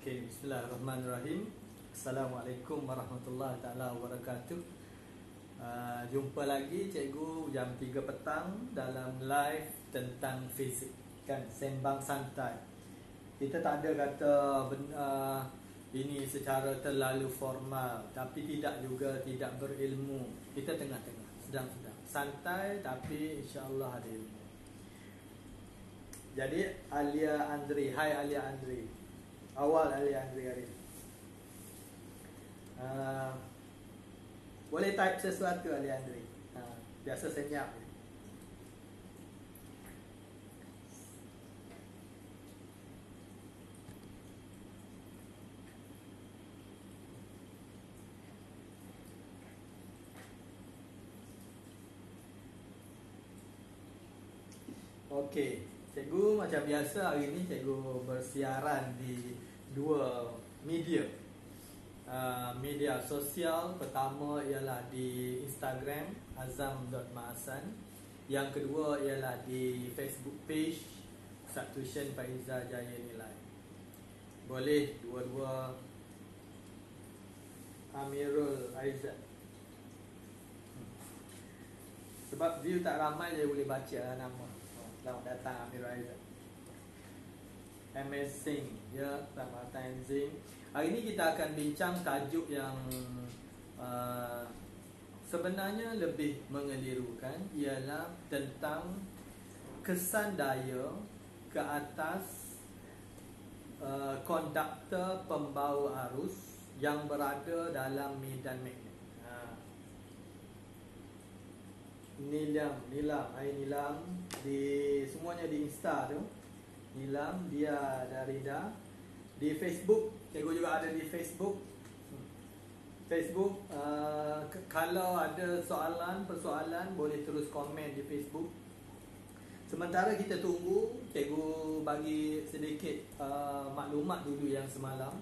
Okey, bismillahirrahmanirrahim. Assalamualaikum warahmatullahi taala wabarakatuh. Jumpa lagi cikgu jam 3 petang dalam live tentang fizik, kan, sembang santai. Kita tak ada kata ini secara terlalu formal, tapi tidak juga tidak berilmu. Kita tengah-tengah, sedang-sedang, santai tapi insya-Allah ada ilmu. Jadi Alia Andri, hai Alia Andri. Awal Alia Andri hari ini. Boleh type sesuatu Alia Andri. Biasa senyap. Okey, cikgu macam biasa hari ini cikgu bersiaran di dua media. Media sosial pertama ialah di Instagram azam.maasan. Yang kedua ialah di Facebook page Ustaz Tuition Faiza Jaya Nilai. Boleh dua-dua. Amirul Aizat. Sebab view tak ramai, dia boleh baca nama. Selamat datang Amirul Aizat. Amazing, ya, selamat datang Zing. Hari ini kita akan bincang tajuk yang sebenarnya lebih mengelirukan, ialah tentang kesan daya ke atas konduktor pembawa arus yang berada dalam medan magnet. Nilam, Nilam semuanya di Insta tu. Nilam, dia dari dah di Facebook. Cikgu juga ada di Facebook. Kalau ada persoalan boleh terus komen di Facebook. Sementara kita tunggu, cikgu bagi sedikit maklumat dulu yang semalam.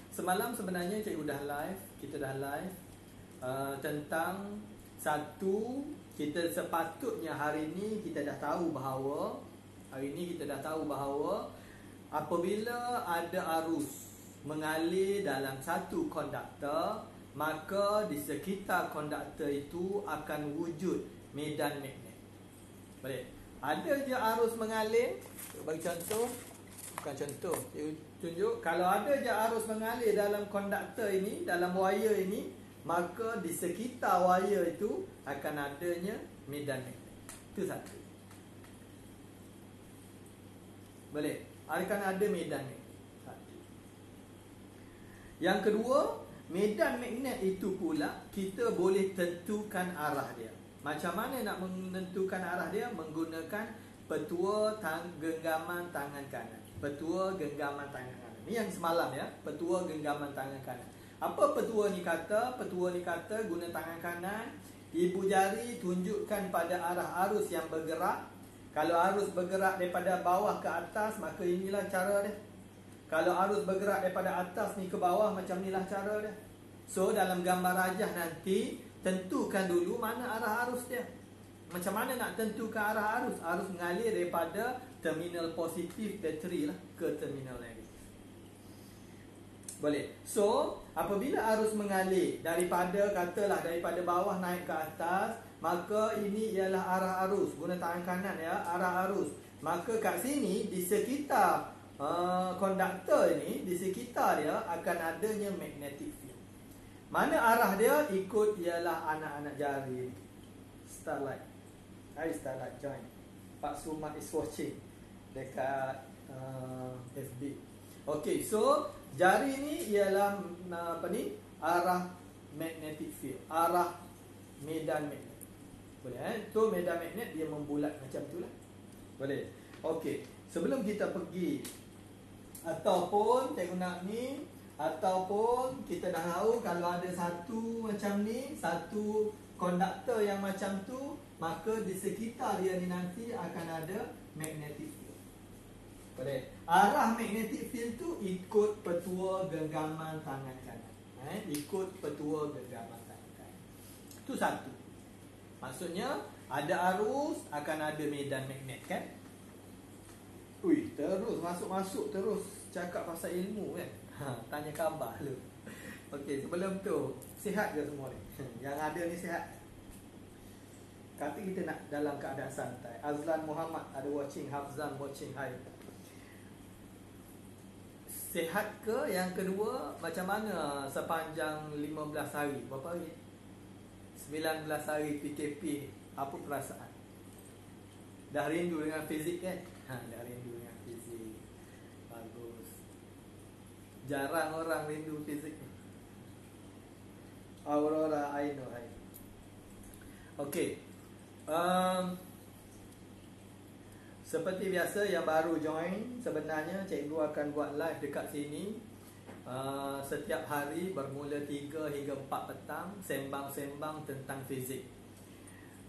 Semalam sebenarnya cikgu dah live, kita dah live tentang satu, kita sepatutnya hari ini kita dah tahu bahawa apabila ada arus mengalir dalam satu konduktor, maka di sekitar konduktor itu akan wujud medan magnet. Baik. Ada je arus mengalir, bagi contoh, bukan contoh, tunjuk, kalau ada je arus mengalir dalam konduktor ini, dalam wire ini, maka di sekitar wire itu akan adanya medan magnet. Itu satu. Boleh, akan ada medan magnet. Satu. Yang kedua, medan magnet itu pula kita boleh tentukan arah dia. Macam mana nak menentukan arah dia? Menggunakan petua genggaman tangan kanan. Petua genggaman tangan kanan. Ini yang semalam, ya, petua genggaman tangan kanan. Apa petua ni kata? Petua ni kata guna tangan kanan, ibu jari tunjukkan pada arah arus yang bergerak. Kalau arus bergerak daripada bawah ke atas, maka inilah cara dia. Kalau arus bergerak daripada atas ni ke bawah, macam inilah cara dia. So dalam gambar rajah nanti, tentukan dulu mana arah arus dia. Macam mana nak tentukan arah arus? Arus mengalir daripada terminal positif bateri lah ke terminal negatif. Boleh. So apabila arus mengalir daripada, katalah daripada bawah naik ke atas, maka ini ialah arah arus. Guna tangan kanan, ya, arah arus. Maka kat sini di sekitar konduktor ini, di sekitar dia akan adanya magnetic field. Mana arah dia? Ikut ialah anak-anak jari. Starlight. Hai Starlight, join. Pak Sumat is watching dekat FB. Okey, so jari ni ialah arah magnetic field, arah medan magnet. Boleh, tu medan magnet dia membulat macam tu lah. Boleh. Okey, sebelum kita pergi, ataupun cikgu nak ni, ataupun kita dah tahu kalau ada satu macam ni, satu konduktor yang macam tu, maka di sekitar dia ni nanti akan ada magnetic field. Boleh. Arah magnetic field tu ikut petua genggaman tangan kanan. Ikut petua genggaman tangan kanan. Itu satu. Maksudnya ada arus, akan ada medan magnet, kan? Ui, terus masuk terus cakap pasal ilmu, kan? Tanya khabar lu. Okey, sebelum tu, sihat ke semua ni? Yang ada ni sihat? Kata kita nak dalam keadaan santai. Azlan Muhammad ada watching, Hafzan watching. Hai. Sihat ke? Yang kedua, macam mana sepanjang 15 hari? Berapa hari? 19 hari PKP. Apa perasaan? Dah rindu dengan fizik kan? Dah rindu dengan fizik. Bagus. Jarang orang rindu fizik ni. Aurora, I know. Okay. Seperti biasa yang baru join, sebenarnya cikgu akan buat live dekat sini setiap hari bermula 3 hingga 4 petang, sembang-sembang tentang fizik.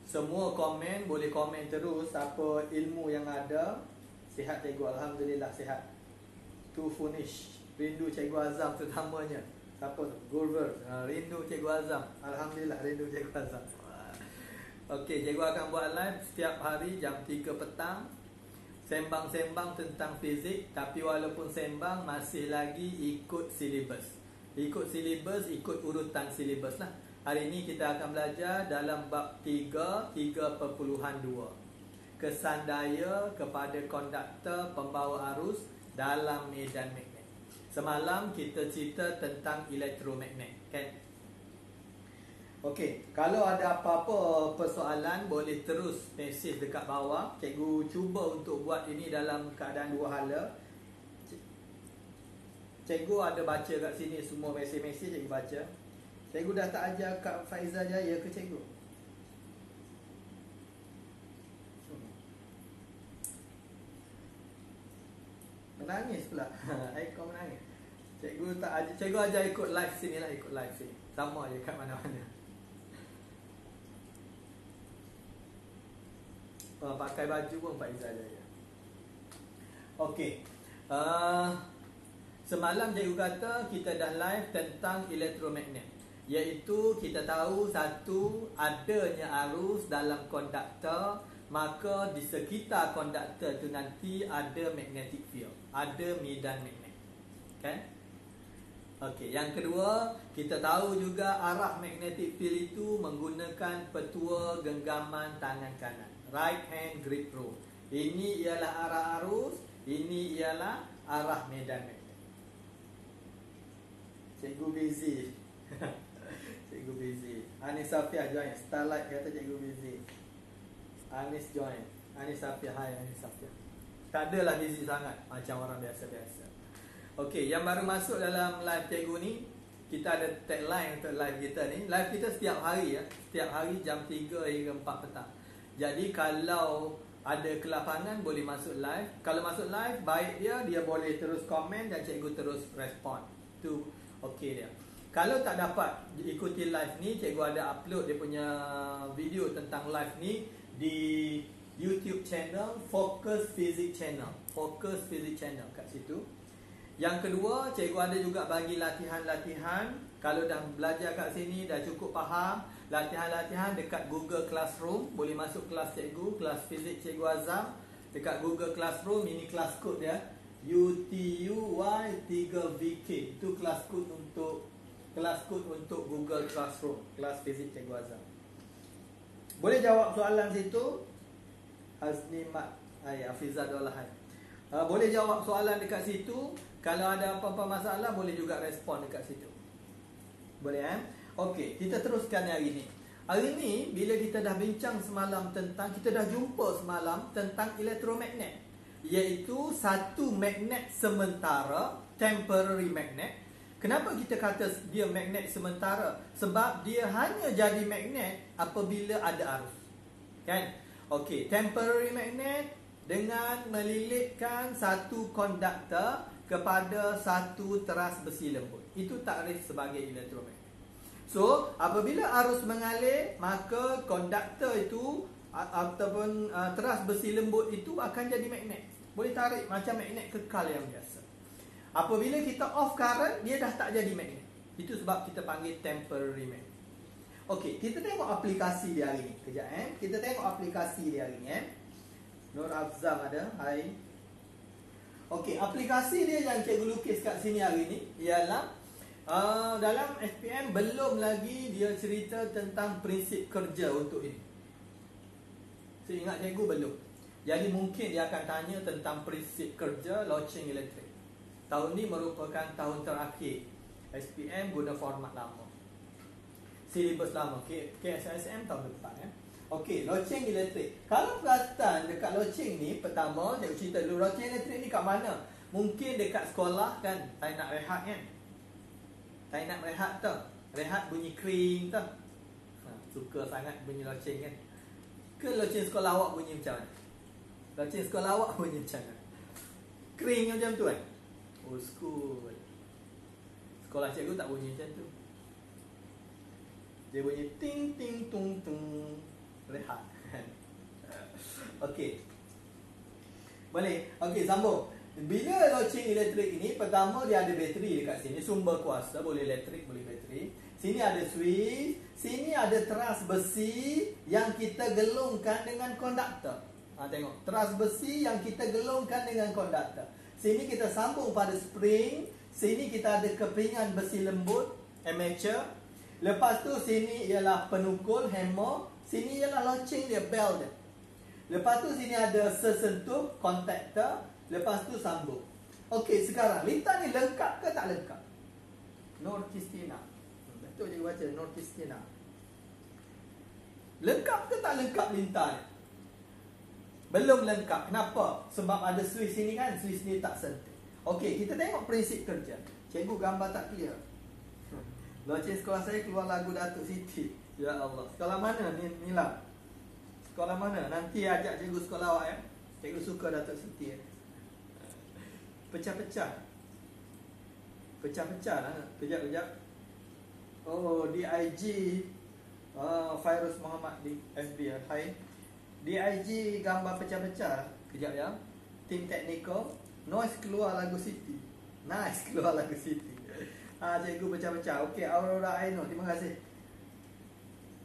Semua komen boleh komen terus apa ilmu yang ada. Sihat cikgu, alhamdulillah sihat. To finish, rindu cikgu Azam terutamanya. Siapa tu? Gurver, rindu cikgu Azam. Alhamdulillah rindu cikgu Azam. Okey, cikgu akan buat live setiap hari jam 3 petang. Sembang-sembang tentang fizik. Tapi walaupun sembang, masih lagi ikut silibus. Ikut silibus, ikut urutan silibus lah. Hari ini kita akan belajar dalam bab 3, 3.2. Kesan daya kepada konduktor pembawa arus dalam medan magnet. Semalam kita cerita tentang elektromagnet, kan? Okey, kalau ada apa-apa persoalan boleh terus mesej dekat bawah. Cikgu cuba untuk buat ini dalam keadaan dua hala. Cikgu ada baca kat sini semua mesej-mesej cikgu baca. Cikgu dah tak ajar Kak Faizal Jaya ke cikgu? Menangis pula. Kau menangis. Cikgu tak ajar, cikgu ajar ikut live sini lah, ikut live sini. Sama je kat mana-mana. Pakai baju pun Faizal Jaya. Okey. Semalam cikgu kata kita dah live tentang elektromagnet. Iaitu kita tahu satu, adanya arus dalam konduktor, maka di sekitar konduktor tu nanti ada magnetic field, ada medan magnet. Kan? Okey, yang kedua, kita tahu juga arah magnetic field itu menggunakan petua genggaman tangan kanan, right hand grip rule. Ini ialah arah arus, ini ialah arah medan magnet. Cikgu busy. Cikgu busy. Anis Safiah join. Starlight kata cikgu busy. Anis join. Anis Safiah, hai Anis Safiah. Tak adalah busy sangat macam orang biasa-biasa. Okey, yang baru masuk dalam live cikgu ni, kita ada tagline untuk live kita ni. Live kita setiap hari ya. Setiap hari jam 3 hingga 4 petang. Jadi kalau ada kelapangan boleh masuk live. Kalau masuk live, baik dia boleh terus komen dan cikgu terus respon. Tu okey dia. Kalau tak dapat ikuti live ni, cikgu ada upload dia punya video tentang live ni di YouTube channel Focus Physics Channel. Focus Physics Channel kat situ. Yang kedua, cikgu ada juga bagi latihan-latihan. Kalau dah belajar kat sini, dah cukup faham, latihan-latihan dekat Google Classroom. Boleh masuk kelas cikgu, kelas fizik cikgu Azam. Dekat Google Classroom, ini kelas kod dia, UTUY3VK. Itu kelas kod untuk Google Classroom, kelas fizik cikgu Azam. Boleh jawab soalan situ. Hazni Mat, Hafizah Dollah. Boleh jawab soalan dekat situ. Kalau ada apa-apa masalah boleh juga respon dekat situ. Boleh Okey, kita teruskan hari ni. Hari ni bila kita dah bincang semalam tentang, kita dah jumpa semalam tentang elektromagnet, iaitu satu magnet sementara, temporary magnet. Kenapa kita kata dia magnet sementara? Sebab dia hanya jadi magnet apabila ada arus. Kan? Okey, temporary magnet dengan melilitkan satu konduktor kepada satu teras besi lembut. Itu takrif sebagai elektromagnet. So, apabila arus mengalir, maka konduktor itu ataupun teras besi lembut itu akan jadi magnet. Boleh tarik macam magnet kekal yang biasa. Apabila kita off current, dia dah tak jadi magnet. Itu sebab kita panggil temporary magnet. Okey, kita tengok aplikasi dia hari ni. Kejap Kita tengok aplikasi dia hari ni Nur Afzam ada. Hai. Okey, aplikasi dia yang cikgu lukis kat sini hari ni ialah dalam SPM belum lagi dia cerita tentang prinsip kerja untuk ini. Saya ingat cikgu belum. Jadi mungkin dia akan tanya tentang prinsip kerja loceng elektrik. Tahun ni merupakan tahun terakhir SPM guna format lama, silibus lama, KSSM tahun depan ya. Okey, loceng elektrik. Kalau perasan dekat loceng ni, pertama cikgu cerita dulu loceng elektrik ni kat mana? Mungkin dekat sekolah kan, tak nak rehat kan. Tak nak rehat tu. Rehat bunyi kering tu. Suka sangat bunyi loceng kan. Ke loceng sekolah awak bunyi macam mana? Loceng sekolah awak bunyi macam mana? Kering macam tu kan? Oh, school. Sekolah cikgu tak bunyi macam tu. Dia bunyi ting ting tung tung. Rehat. Okey. Boleh. Okey, sambung. Bila loceng elektrik ini, pertama dia ada bateri dekat sini, sumber kuasa, boleh elektrik, boleh bateri. Sini ada switch, sini ada teras besi yang kita gelungkan dengan konduktor. Tengok, teras besi yang kita gelungkan dengan konduktor. Sini kita sambung pada spring, sini kita ada kepingan besi lembut, armature. Lepas tu sini ialah penukul, hammer. Sini ialah loceng dia, bell dia. Lepas tu sini ada sesentuh, contactor. Lepas tu sambung. Okey, sekarang lintah ni lengkap ke tak lengkap? North Christina. Betul je baca North Christina. Lengkap ke tak lengkap lintah ni? Belum lengkap. Kenapa? Sebab ada switch sini kan, switch ni tak sentuh. Okey, kita tengok prinsip kerja. Cikgu gambar tak clear. Loceng sekolah saya keluar lagu Datuk Siti. Ya Allah. Sekolah mana ni Nila? Sekolah mana? Nanti ajak cikgu sekolah awak ya. Cikgu suka Datuk Siti ya. Pecah-pecah. Pecah-pecah lah. Kejap-kejap. Oh, DIG. Fairuz Muhammad di FB ya. Hai. DIG gambar pecah-pecah. Kejap ya. Tim teknikal. Noise keluar lagu Siti. Nice keluar lagu Siti. Cikgu pecah-pecah. Okey, Aurora Aino. Terima kasih.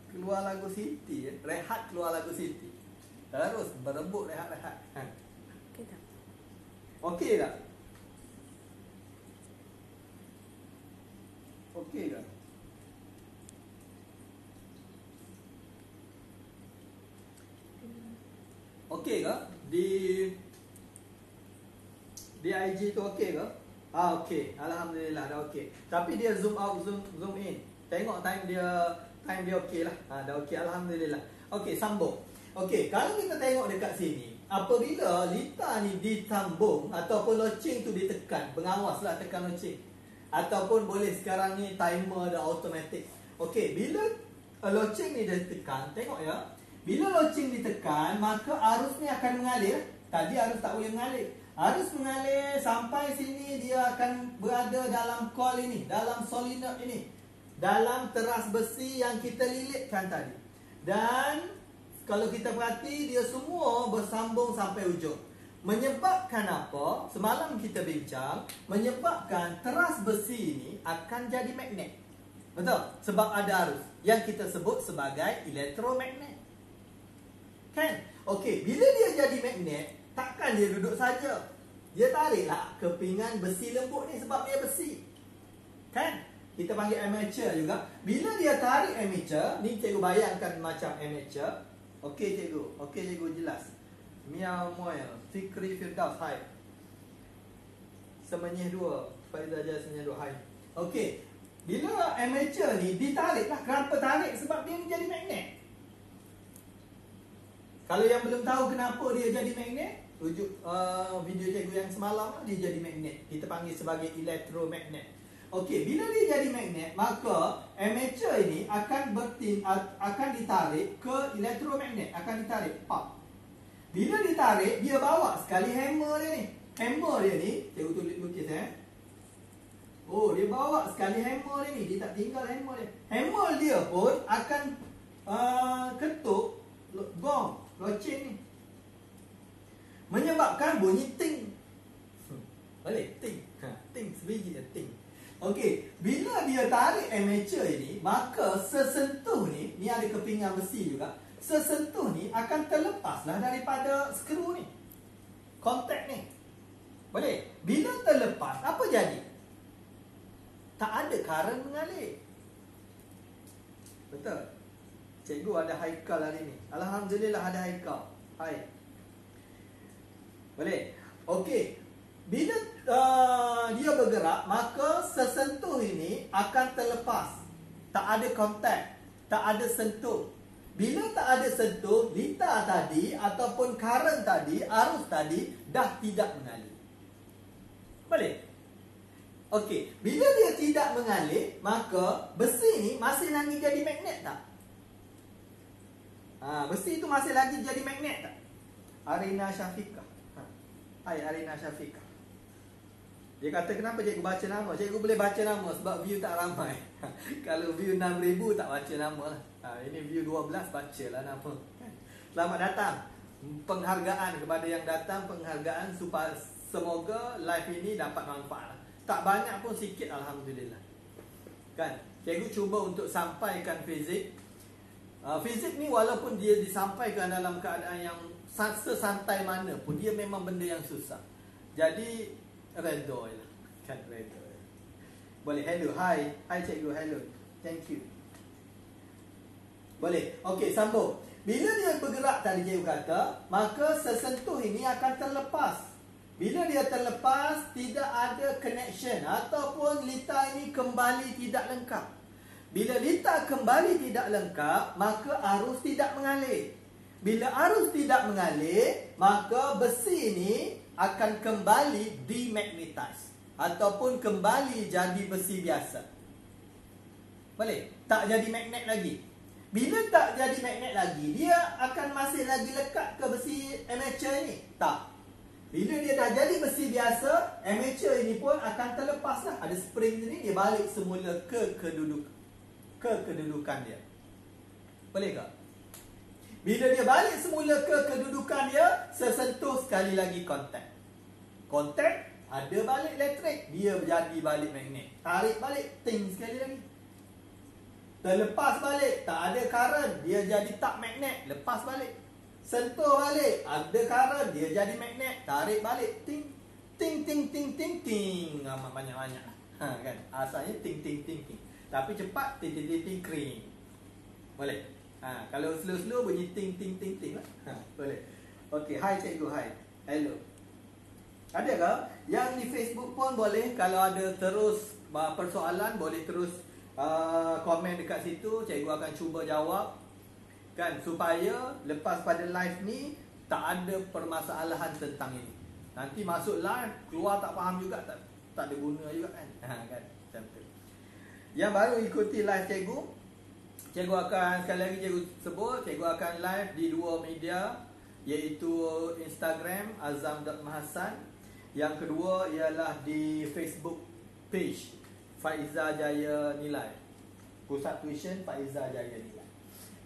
Keluar lagu Siti, rehat keluar lagu Siti. Terus berebut rehat-rehat. Okey tak? Okey tak? Okey tak? Okey ke? Di IG tu okey ke? Okey. Alhamdulillah dah okey. Tapi dia zoom out, zoom in. Tengok time dia okey lah. Dah okey, alhamdulillah. Okey, sambung. Okey, kalau kita tengok dekat sini, apabila lintah ni ditambung ataupun loceng tu ditekan, pengawaslah tekan loceng. Ataupun boleh sekarang ni timer dah automatic. Okey, bila loceng ni ditekan, tengok ya. Bila loceng ditekan, maka arus ni akan mengalir. Tadi arus tak boleh mengalir. Arus mengalir sampai sini, dia akan berada dalam coil ini, dalam solenoid ini, dalam teras besi yang kita lilitkan tadi. Dan kalau kita perhati, dia semua bersambung sampai ujung. Menyebabkan apa? Semalam kita bincang, menyebabkan teras besi ini akan jadi magnet. Betul? Sebab ada arus yang kita sebut sebagai elektromagnet. Kan? Okey, bila dia jadi magnet, takkan dia duduk saja. Dia tariklah kepingan besi lembut ni sebab dia besi. Kan? Kita panggil armature juga. Bila dia tarik armature, ni cikgu bayangkan macam armature. Okey cikgu. Okey cikgu, jelas. Miao Moel, Fikri Firdaus, hai. Semenyih dua, Faizah Jaya semenyih dua, hai. Okey. Bila armature ni ditariklah, kenapa tarik? Sebab dia ni jadi magnet. Kalau yang belum tahu kenapa dia jadi magnet, rujuk video cikgu yang semalam, dia jadi magnet. Kita panggil sebagai elektromagnet. Okey, bila dia jadi magnet, maka armature ini akan ditarik ke elektromagnet, akan ditarik. Bila ditarik, dia bawa sekali hammer dia ni. Hammer dia ni, cikgu tulis lukis Oh, dia bawa sekali hammer dia ni. Dia tak tinggal hammer dia. Hammer dia pun akan ketuk gong, loceng ni. Menyebabkan bunyi ting. Boleh? Ting. Ting, sebiji dia ting. Okey, bila dia tarik armature ini, maka sesentuh ni ada kepingan besi juga. Sesentuh ni akan terlepaslah daripada skru ni, kontak ni. Boleh? Bila terlepas, apa jadi? Tak ada current mengalir. Betul? Cikgu ada Haikal hari ni. Alhamdulillah ada Haikal. Hai. Boleh? Okey. Bila dia bergerak, maka sesentuh ini akan terlepas. Tak ada kontak, tak ada sentuh. Bila tak ada sentuh, litar tadi ataupun current tadi, arus tadi dah tidak mengalir. Boleh? Okey, bila dia tidak mengalir, maka besi ni masih lagi jadi magnet tak? Besi itu masih lagi jadi magnet tak? Arina Syafiqah. Hai Arina Syafiqah. Dia kata kenapa cikgu baca nama? Cikgu boleh baca nama sebab view tak ramai. Kalau view 6,000 tak baca nama lah. Ini view 12, bacalah nama. Selamat datang. Penghargaan kepada yang datang, penghargaan supaya semoga live ini dapat manfaat. Tak banyak pun sikit, alhamdulillah. Kan? Cikgu cuba untuk sampaikan fizik. Fizik ni walaupun dia disampaikan dalam keadaan yang sesantai mana pun, dia memang benda yang susah. Jadi redha lah. Kan redha. Boleh. Hello, hi. Hi cikgu, hello. Thank you. Boleh. Okey, sambung. Bila dia bergerak tadi cikgu kata, maka sesentuh ini akan terlepas. Bila dia terlepas, tidak ada connection ataupun litar ini kembali tidak lengkap. Bila litar kembali tidak lengkap, maka arus tidak mengalir. Bila arus tidak mengalir, maka besi ini akan kembali demagnetize ataupun kembali jadi besi biasa. Boleh? Tak jadi magnet lagi. Bila tak jadi magnet lagi, dia akan masih lagi lekat ke besi amateur ini? Tak. Bila dia dah jadi besi biasa, amateur ini pun akan terlepas lah. Ada spring ni, dia balik semula ke kedudukan dia. Boleh tak? Bila dia balik semula ke kedudukan dia, sesentuh sekali lagi kontak. Kontak, ada balik elektrik, dia jadi balik magnet. Tarik balik, ting sekali lagi. Terlepas balik, tak ada current, dia jadi tak magnet, lepas balik. Sentuh balik, ada current, dia jadi magnet, tarik balik, ting ting ting ting ting ting. Amat banyak-banyak. Kan? Asalnya ting ting ting ting. Tapi cepat ting ting ting ting kring. Boleh? Kalau slow-slow bunyi ting ting ting ting lah. Boleh. Okey, hai cikgu, hai. Hello. Ada ke? Yang di Facebook pun boleh. Kalau ada terus persoalan, boleh terus komen dekat situ. Cikgu akan cuba jawab. Kan, supaya lepas pada live ni tak ada permasalahan tentang ini. Nanti masuk live, keluar tak faham juga, tak ada guna juga kan. Kan, macam tu. Yang baru ikuti live cikgu, cikgu akan, sekali lagi cikgu sebut, cikgu akan live di 2 media, iaitu Instagram Azam.Mahasan. Yang kedua ialah di Facebook page Faiza Jaya Nilai, Pusat Tuition Faiza Jaya Nilai.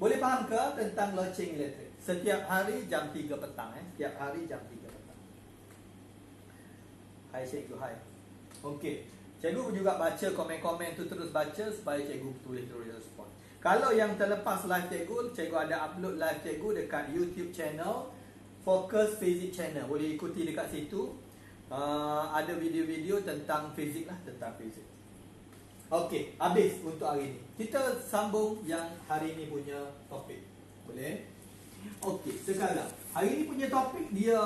Boleh faham ke tentang loceng elektrik? Setiap hari jam 3 petang. Setiap hari jam 3 petang. Hai cikgu, hai. Okey. Cikgu juga baca komen-komen tu, terus baca supaya cikgu tulis respon. Kalau yang terlepas live cikgu, cikgu ada upload live cikgu dekat YouTube channel Focus Physics Channel. Boleh ikuti dekat situ. Ada video-video tentang fizik lah, tentang fizik. Okey, habis untuk hari ni. Kita sambung yang hari ni punya topik. Boleh? Okey, sekarang hari ni punya topik dia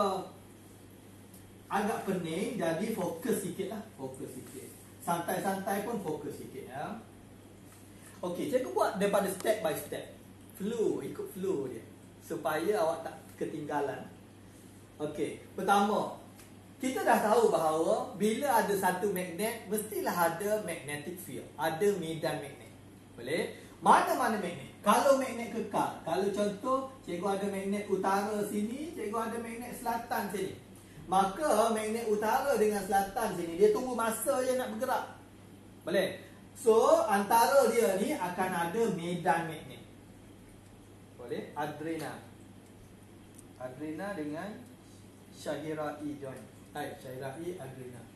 agak pening, jadi fokus sikit lah. Fokus sikit. Santai-santai pun fokus sikit ya. Okey, cikgu buat daripada step by step. Flow, ikut flow dia. Supaya awak tak ketinggalan. Okey, pertama, kita dah tahu bahawa bila ada satu magnet, mestilah ada magnetic field. Ada medan magnet. Boleh? Mana-mana magnet. Kalau magnet kekal, kalau contoh, cikgu ada magnet utara sini, cikgu ada magnet selatan sini. Maka magnet utara dengan selatan sini, dia tunggu masa je nak bergerak. Boleh? So, antara dia ni akan ada medan magnet. Boleh? Adrena. Adrena dengan Syahira E. join. Hai, Syahira E,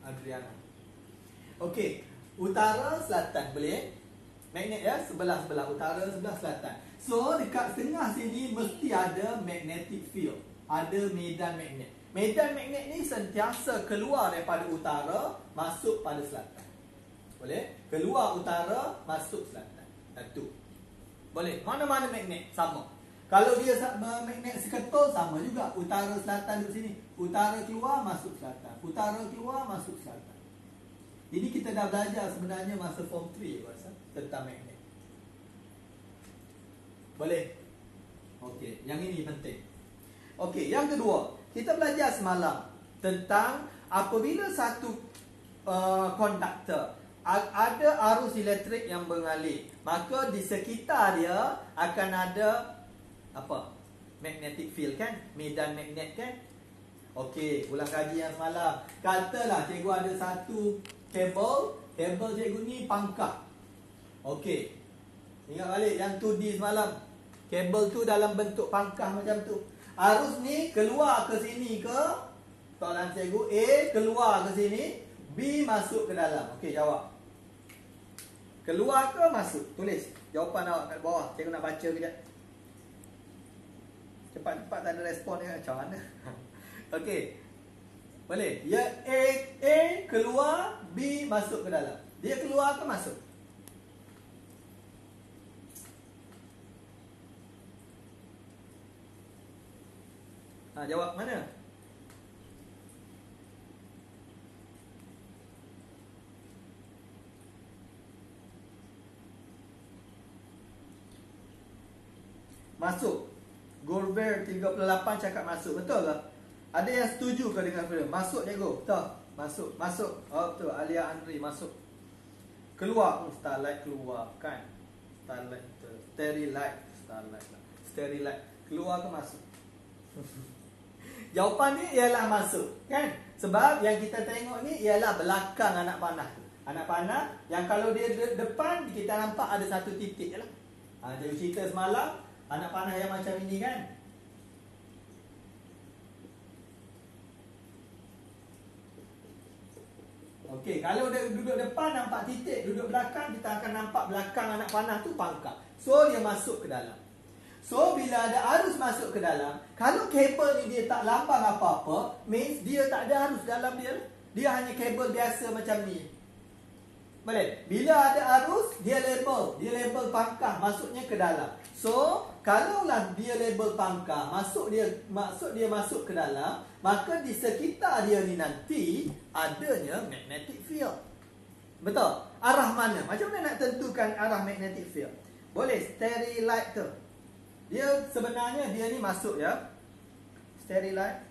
Adriana. Okey, utara, selatan, boleh? Magnet ya, sebelah-sebelah, utara, sebelah, selatan. So, dekat tengah sini mesti ada magnetic field. Ada medan magnet. Medan magnet ni sentiasa keluar daripada utara, masuk pada selatan. Boleh? Keluar utara, masuk selatan. Itu. Boleh? Mana-mana magnet sama. Kalau dia magnet seketul, sama juga. Utara selatan duduk sini. Utara keluar, masuk selatan. Utara keluar, masuk selatan. Ini kita dah belajar sebenarnya masa form 3 rasa, tentang magnet. Boleh? Okey, yang ini penting. Okey, yang kedua, kita belajar semalam tentang apabila satu konduktor ada arus elektrik yang mengalir, maka di sekitar dia akan ada apa? Magnetic field kan? Medan magnet kan? Okey, ulang kaji yang semalam. Katalah cikgu ada satu kabel cikgu ni pangkah. Okey. Ingat balik yang 2D semalam. Kabel tu dalam bentuk pangkah macam tu. Arus ni keluar ke sini ke? Soalan cikgu A keluar ke sini, B masuk ke dalam. Okey, jawab. Keluar ke masuk? Tulis jawapan awak kat bawah. Cikgu nak baca kejap. Cepat-cepat tak ada respon ni macam mana? Okey. Boleh? Ya, A keluar, B masuk ke dalam. Dia keluar ke masuk? Jawab mana? Masuk. Gorber 38 cakap masuk. Betul ke? Ada yang setuju ke dengan film? Masuk cikgu. Betul. Masuk. Masuk. Oh betul. Alia Andri masuk. Keluar. Starlight keluar kan? Starlight. Sterilite. Starlight lah. Sterilite. Keluar ke masuk? Jawapan ni ialah masuk kan? Sebab yang kita tengok ni ialah belakang anak panah tu. Anak panah yang kalau dia depan kita nampak ada satu titik je lah. Jadi cerita semalam anak panah yang macam ini kan? Okey, kalau dia duduk depan nampak titik, duduk belakang kita akan nampak belakang anak panah tu pangkal. So dia masuk ke dalam. So bila ada arus masuk ke dalam, kalau kabel ni dia tak lambang apa-apa, means dia tak ada arus dalam dia. Dia hanya kabel biasa macam ni. Boleh? Bila ada arus, dia label pangkah masuknya ke dalam. So, kalaulah dia label pangkah, maksud dia masuk ke dalam, maka di sekitar dia ni nanti adanya magnetic field. Betul? Arah mana? Macam mana nak tentukan arah magnetic field? Boleh sterilite tu. Dia sebenarnya dia ni masuk ya. Sterilite.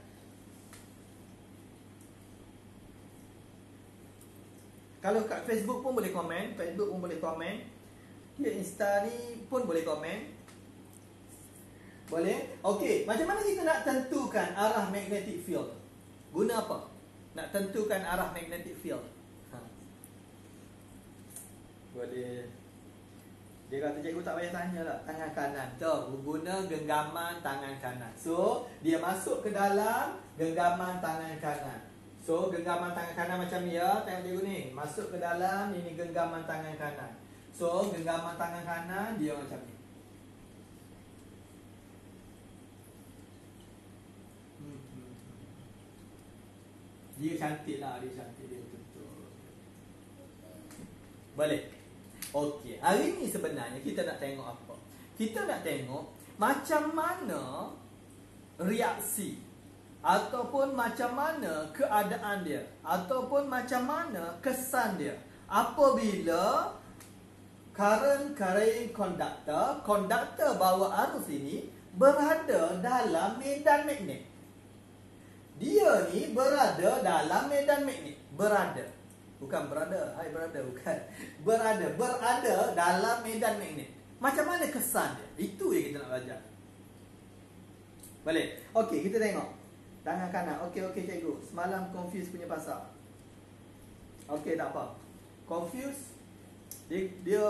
Kalau kat Facebook pun boleh komen, Facebook pun boleh komen. Dia Insta ni pun boleh komen. Boleh? Okey, macam mana kita nak tentukan arah magnetic field? Guna apa? Nak tentukan arah magnetic field. Boleh. Dia kata cikgu tak payah tanya lah. Tangan kanan. So, guna genggaman tangan kanan. So, dia masuk ke dalam genggaman tangan kanan. So, genggaman tangan kanan macam ni ya. Tengok cikgu ni. Masuk ke dalam, ini genggaman tangan kanan. So, genggaman tangan kanan dia macam ni. Dia cantik lah. Dia cantik. Dia betul. Boleh? Okey, hari ni sebenarnya kita nak tengok apa? Kita nak tengok macam mana reaksi ataupun macam mana keadaan dia ataupun macam mana kesan dia apabila current carrying konduktor bawa arus ini berada dalam medan magnet. Dia ni berada dalam medan magnet. Bukan berada, bukan. Berada dalam medan magnet. Macam mana kesan dia? Itu yang kita nak belajar. Boleh? Okey, kita tengok. Tangan kanan. Okey cikgu. Semalam confuse punya pasal. Okey, tak apa. Confuse. Dia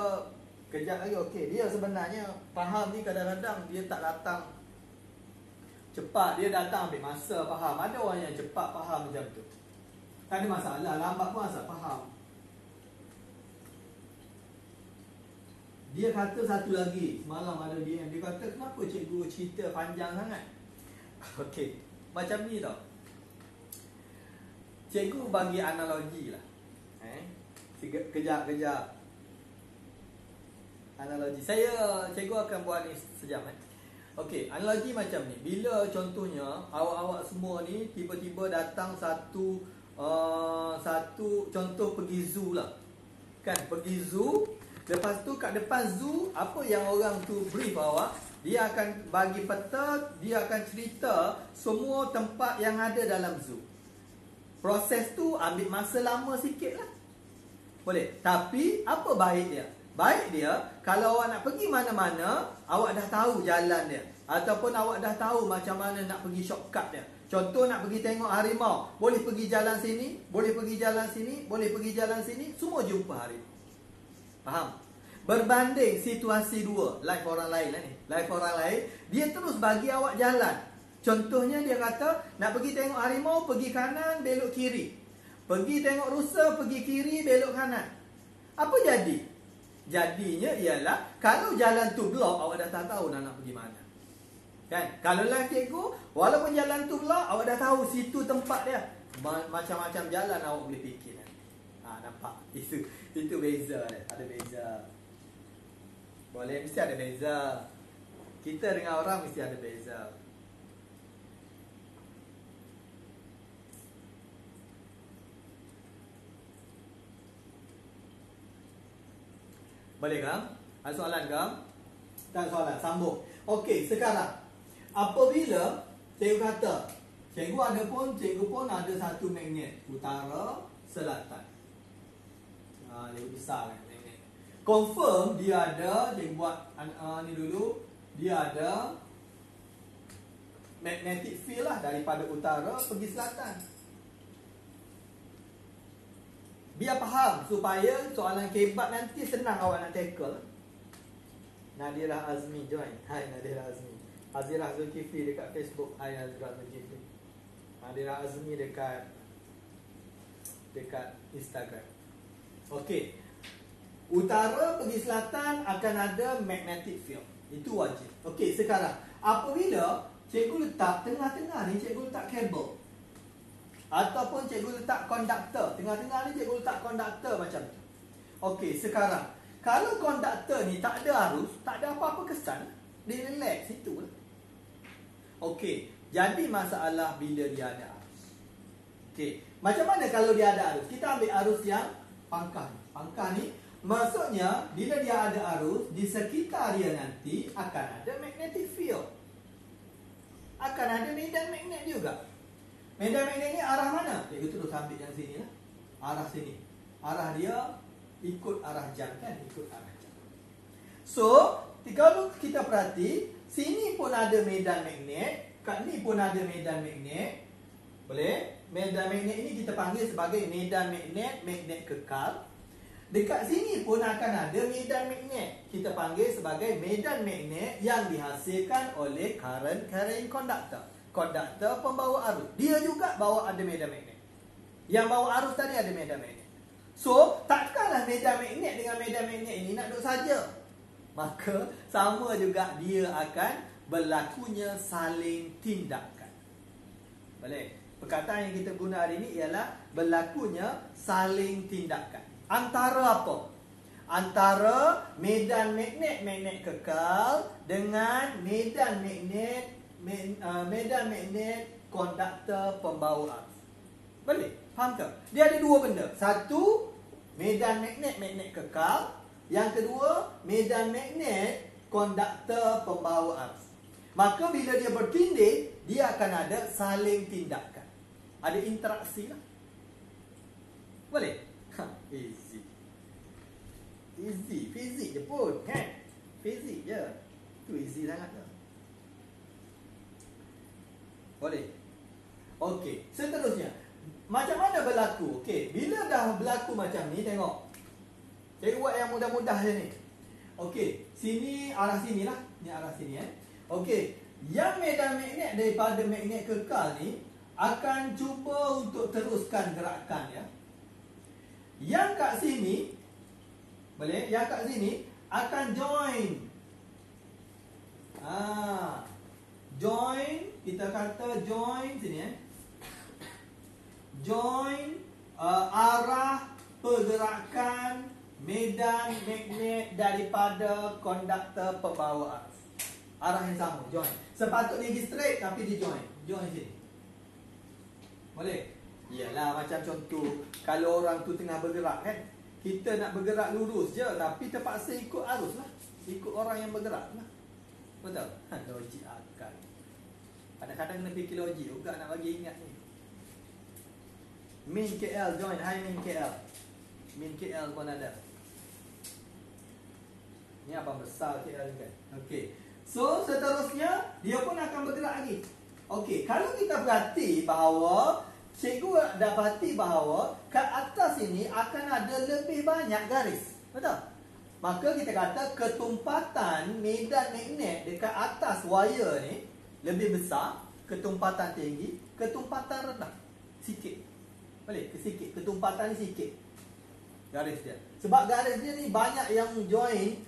kejap lagi okey. Dia sebenarnya faham ni kadang-kadang dia tak datang cepat. Dia datang ambil masa faham. Ada orang yang cepat faham macam tu. Tak ada masalah, lambat pun asal faham. Dia kata satu lagi, semalam ada dia kata kenapa cikgu cerita panjang sangat? Okey, macam ni tau. Cikgu bagi analogi lah. Kejap. Analogi. Cikgu akan buat ni sejam. Okey, analogi macam ni. Bila contohnya awak-awak semua ni tiba-tiba datang satu contoh pergi zoo lah. Kan, pergi zoo. Lepas tu kat depan zoo, apa yang orang tu brief awak, dia akan bagi peta, dia akan cerita semua tempat yang ada dalam zoo. Proses tu ambil masa lama sikit lah. Boleh. Tapi apa baik dia? Baik dia, kalau awak nak pergi mana-mana, awak dah tahu jalan dia. Ataupun awak dah tahu macam mana nak pergi shortcut dia. Contoh nak pergi tengok harimau, boleh pergi jalan sini, boleh pergi jalan sini, boleh pergi jalan sini, semua jumpa harimau. Faham? Berbanding situasi dua, life orang lain lah ni. Life orang lain, dia terus bagi awak jalan. Contohnya dia kata, nak pergi tengok harimau, pergi kanan, belok kiri. Pergi tengok rusa, pergi kiri, belok kanan. Apa jadi? Jadinya ialah, kalau jalan tu blok, awak dah tak tahu nak pergi mana. Kan? Kalau lah cikgu, walaupun jalan tu blok, awak dah tahu situ tempat dia. Macam-macam jalan awak boleh fikir. Nampak? Itu beza dia. Ada beza. Boleh, mesti ada beza. Kita dengan orang mesti ada beza. Boleh kan? Ada soalan kan? Tak ada soalan, sambung. Okey, sekarang apabila cikgu kata, cikgu pun ada satu magnet utara, selatan. Lebih besar kan magnet. Confirm dia ada, cikgu buat ni dulu, dia ada magnetic field lah daripada utara pergi selatan. Biar faham supaya soalan kebat nanti senang awak nak tackle. Nadirah Azmi join. Hai Nadirah Azmi. Azirah Zulkifli dekat Facebook. Hai Azirah Zulkifli. Nadirah Azmi dekat Instagram. Okey. Utara pergi selatan akan ada magnetic field. Itu wajib. Okey, sekarang apabila cikgu letak tengah-tengah ni, cikgu letak kabel. Ataupun cikgu letak konduktor. Tengah-tengah ni cikgu letak konduktor macam tu. Okey, sekarang kalau konduktor ni tak ada arus, tak ada apa-apa kesan, dia relax situ lah. Okey, jadi masalah bila dia ada arus. Okey, macam mana kalau dia ada arus? Kita ambil arus yang pangkah ni. Pangkah ni maksudnya bila dia ada arus, di sekitar dia nanti akan ada magnetic field. Akan ada medan magnet juga. Medan magnet ni arah mana? Cikgu terus ambil yang sini lah. Arah sini. Arah dia ikut arah jam kan? Ikut arah jam. So, kalau kita perhati, sini pun ada medan magnet, kat ni pun ada medan magnet. Boleh? Medan magnet ini kita panggil sebagai medan magnet kekal. Dekat sini pun akan ada medan magnet. Kita panggil sebagai medan magnet yang dihasilkan oleh current carrying conductor. Konduktor pembawa arus. Dia juga bawa ada medan magnet. Yang bawa arus tadi ada medan magnet. So, takkanlah medan magnet dengan medan magnet ini nak duduk saja. Maka, sama juga dia akan berlakunya saling tindakan. Boleh? Perkataan yang kita guna hari ini ialah berlakunya saling tindakan. Antara apa? Antara medan magnet kekal dengan medan magnet konduktor pembawa arus. Boleh? Faham ke? Dia ada dua benda. Satu, medan magnet kekal. Yang kedua, medan magnet konduktor pembawa arus. Maka bila dia bertindih, dia akan ada saling tindakan. Ada interaksi lah. Boleh? Easy. Easy. Fizik je pun. Kan? Fizik je. Itu easy sangat lah. Boleh? Okey, seterusnya. Macam mana berlaku? Okey, bila dah berlaku macam ni, tengok. Cikgu buat yang mudah-mudah je ni. Okey, sini, arah sini lah. Ni arah sini Okey, yang medan magnet daripada magnet kekal ni akan cuba untuk teruskan gerakan ya. Yang kat sini, boleh? Yang kat sini akan join. Join, kita kata join sini join arah pergerakan medan magnet daripada konduktor pembawa arus. Arah yang sama, join. Sepatutnya dia straight tapi dia join. Join sini. Boleh? Iyalah, macam contoh kalau orang tu tengah bergerak kan, kita nak bergerak lurus je tapi terpaksa ikut arus lah, ikut orang yang bergerak lah. Betul? Logik akal. Kadang-kadang kena fikir logik juga nak bagi ingat ni. Min KL join. Hai Min KL. Min KL pun ada. Ni apa besar KL kan? Okey. So seterusnya dia pun akan bergerak lagi. Okey, kalau kita perhati bahawa cikgu dapati bahawa kat atas ini akan ada lebih banyak garis. Betul? Maka kita kata ketumpatan medan magnet dekat atas wire ni lebih besar, ketumpatan tinggi, ketumpatan rendah sikit. Boleh? Sikit. Ketumpatan ni sikit. Garis dia. Sebab garis dia ni banyak yang join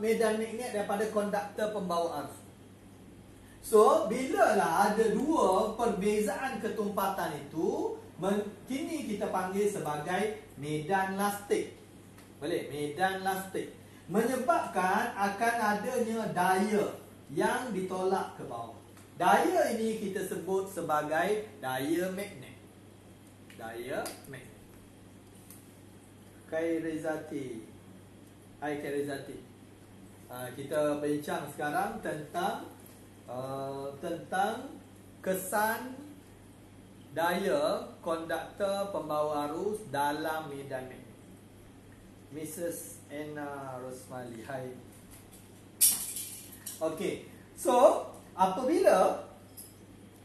medan magnet daripada konduktor pembawa arus. So, bila lah ada dua perbezaan ketumpatan itu, kini kita panggil sebagai medan lastik. Boleh? Medan lastik. Menyebabkan akan adanya daya yang ditolak ke bawah. Daya ini kita sebut sebagai daya magnet. Daya magnet. Kairizati. Hai Kairizati. Kita bincang sekarang tentang kesan daya konduktor pembawa arus dalam medan magnet. Mrs. Anna Rosmali. Hai. Okey. So, apabila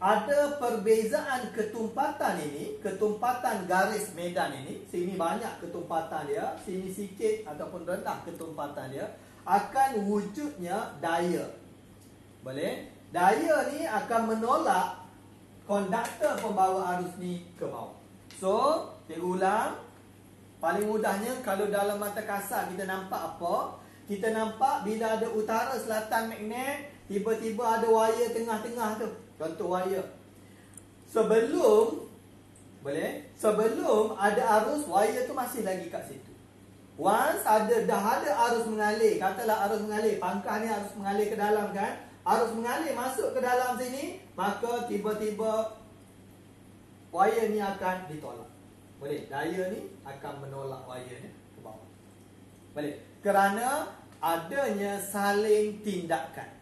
ada perbezaan ketumpatan ini, ketumpatan garis medan ini, sini banyak ketumpatan dia, sini sikit ataupun rendah ketumpatan dia, akan wujudnya daya. Boleh? Daya ni akan menolak konduktor pembawa arus ni ke bawah. So, cikgu ulang. Paling mudahnya kalau dalam mata kasar kita nampak apa? Kita nampak bila ada utara selatan magnet, tiba-tiba ada wire tengah-tengah tu. Contoh wire. Sebelum ada arus, wire tu masih lagi kat situ. Once dah ada arus mengalir, katalah arus mengalir, pangkah ni arus mengalir ke dalam kan? Arus mengalir masuk ke dalam sini, maka tiba-tiba wire ni akan ditolak. Boleh? Daya ni akan menolak wire ni ke bawah. Boleh? Kerana adanya saling tindakan.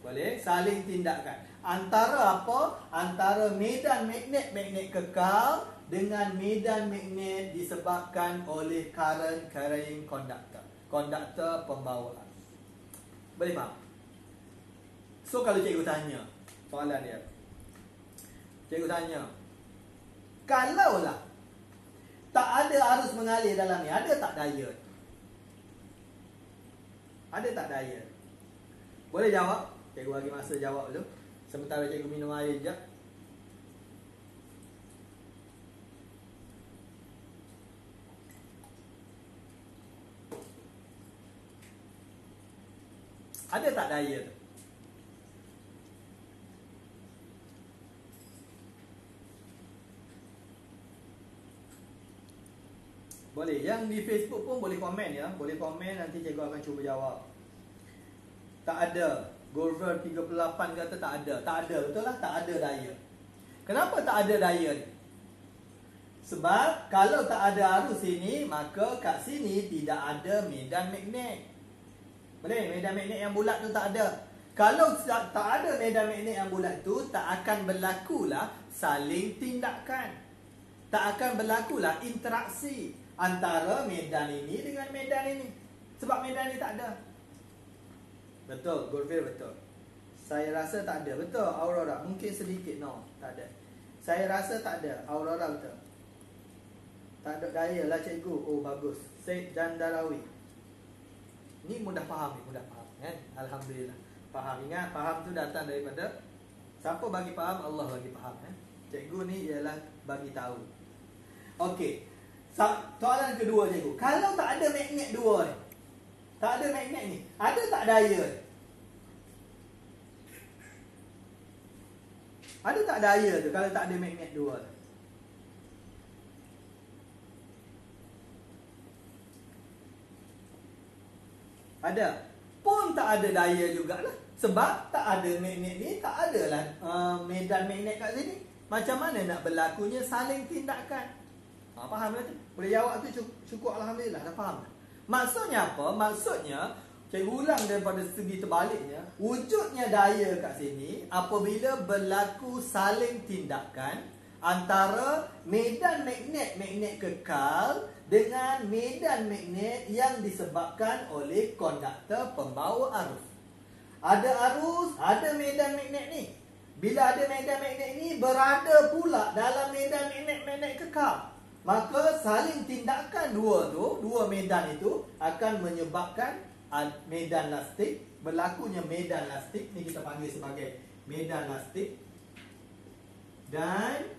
Boleh? Saling tindakan. Antara apa? Antara medan magnet kekal dengan medan magnet disebabkan oleh current carrying conductor. Konduktor pembawa arus. Boleh faham? So kalau cikgu tanya, soalan dia. Cikgu tanya, kalaulah tak ada arus mengalir dalam ni, ada tak daya? Ada tak daya? Boleh jawab? Cikgu bagi masa jawab dulu. Sementara cikgu minum air sekejap. Ada tak daya tu? Boleh. Yang di Facebook pun boleh komen ya. Boleh komen, nanti cikgu akan cuba jawab. Tak ada. Golver 38 kata tak ada. Tak ada. Betul lah, tak ada daya. Kenapa tak ada daya ni? Sebab kalau tak ada arus sini, maka kat sini tidak ada medan magnet. Boleh? Medan magnet yang bulat tu tak ada. Kalau tak ada medan magnet yang bulat tu, tak akan berlakulah saling tindakan. Tak akan berlakulah interaksi antara medan ini dengan medan ini. Sebab medan ni tak ada. Betul, Golfir betul. Saya rasa tak ada. Betul, Aurora. Mungkin sedikit, no. Tak ada. Saya rasa tak ada. Aurora betul. Tak ada daya lah cikgu. Oh, bagus. Syed Jandarawi. Ni mudah faham, mudah faham. Kan? Alhamdulillah. Faham. Ingat, faham tu datang daripada siapa bagi faham, Allah bagi faham. Cikgu ni ialah bagi tahu. Okey. Soalan kedua cikgu. Kalau tak ada magnet dua ni, tak ada magnet ni, ada tak daya? Ada tak daya tu kalau tak ada magnet dua tu? Ada? Pun tak ada daya jugalah. Sebab tak ada magnet ni, tak adalah medan magnet kat sini. Macam mana nak berlakunya saling tindakan? Faham tak tu? Boleh jawab tu cukup Alhamdulillah. Dah faham tak? Maksudnya apa? Maksudnya, cikgu ulang daripada segi terbaliknya, wujudnya daya kat sini apabila berlaku saling tindakan antara medan magnet kekal dengan medan magnet yang disebabkan oleh konduktor pembawa arus. Ada arus, ada medan magnet ni. Bila ada medan magnet ni berada pula dalam medan magnet kekal, maka saling tindakan dua medan itu akan menyebabkan medan lastik. Berlakunya medan lastik, ni kita panggil sebagai medan lastik, dan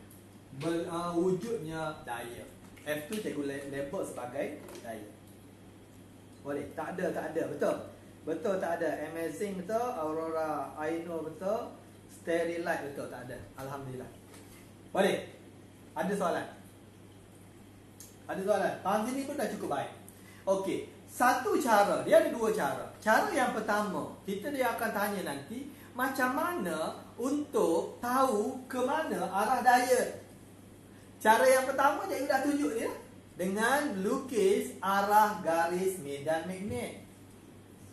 wujudnya daya. F2 cikgu label sebagai daya. Boleh? Tak ada, betul? Betul tak ada. Amazing betul, Aurora Aino betul, Sterilite betul, tak ada. Alhamdulillah. Boleh? Ada soalan? Ada soalan? Faham sini pun dah cukup baik. Okey, satu cara, dia ada dua cara. Cara yang pertama, dia akan tanya nanti macam mana untuk tahu ke mana arah daya. Cara yang pertama cikgu dah tunjuk dia dengan lukis arah garis medan magnet.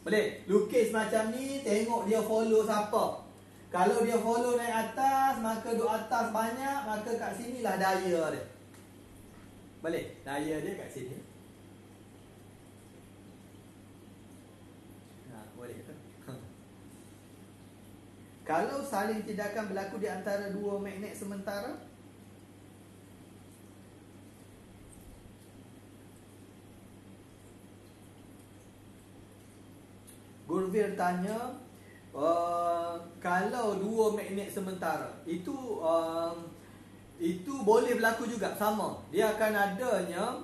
Boleh? Lukis macam ni, tengok dia follow siapa. Kalau dia follow naik atas, maka duduk atas banyak, maka kat sinilah daya dia. Boleh? Daya dia kat sini. Boleh ke? Kalau saling tindakan berlaku di antara dua magnet sementara, Gurvir tanya, kalau dua magnet sementara itu boleh berlaku juga, sama. Dia akan adanya,